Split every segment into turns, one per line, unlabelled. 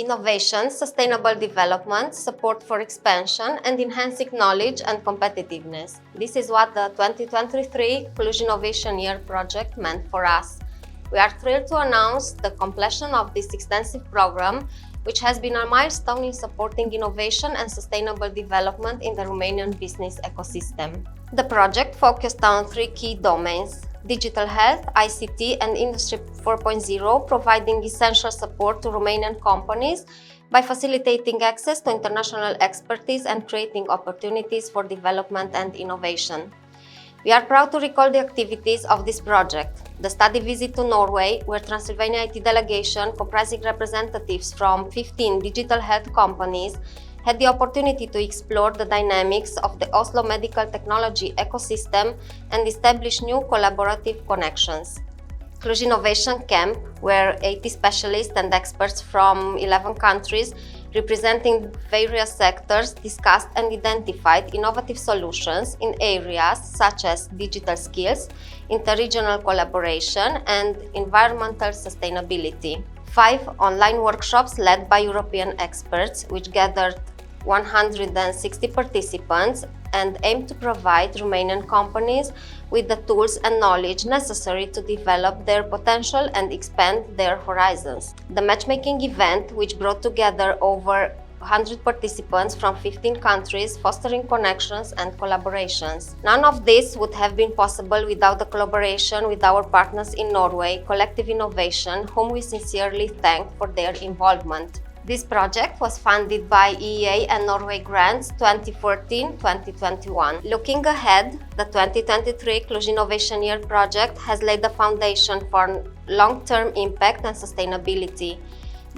innovation, sustainable development, support for expansion, and enhancing knowledge and competitiveness. This is what the 2023 Cluj Innovation Year project meant for us. We are thrilled to announce the completion of this extensive program, which has been a milestone in supporting innovation and sustainable development in the Romanian business ecosystem. The project focused on three key domains: digital health, ICT, and Industry 4.0, providing essential support to Romanian companies by facilitating access to international expertise and creating opportunities for development and innovation. We are proud to recall the activities of this project: the study visit to Norway, where Transilvania IT delegation, comprising representatives from 15 digital health companies, had the opportunity to explore the dynamics of the Oslo medical technology ecosystem and establish new collaborative connections. Cluj Innovation Camp, where 80 specialists and experts from 11 countries representing various sectors discussed and identified innovative solutions in areas such as digital skills, interregional collaboration, and environmental sustainability. 5 online workshops led by European experts, which gathered 160 participants and aimed to provide Romanian companies with the tools and knowledge necessary to develop their potential and expand their horizons. The matchmaking event, which brought together over 100 participants from 15 countries, fostering connections and collaborations. None of this would have been possible without the collaboration with our partners in Norway, Collective Innovation, whom we sincerely thank for their involvement. This project was funded by EEA and Norway Grants 2014-2021. Looking ahead, the 2023 Cluj Innovation Year project has laid the foundation for long-term impact and sustainability.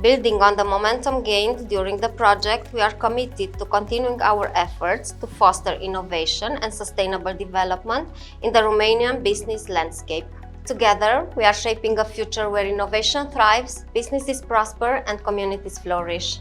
Building on the momentum gained during the project, we are committed to continuing our efforts to foster innovation and sustainable development in the Romanian business landscape. Together, we are shaping a future where innovation thrives, businesses prosper, and communities flourish.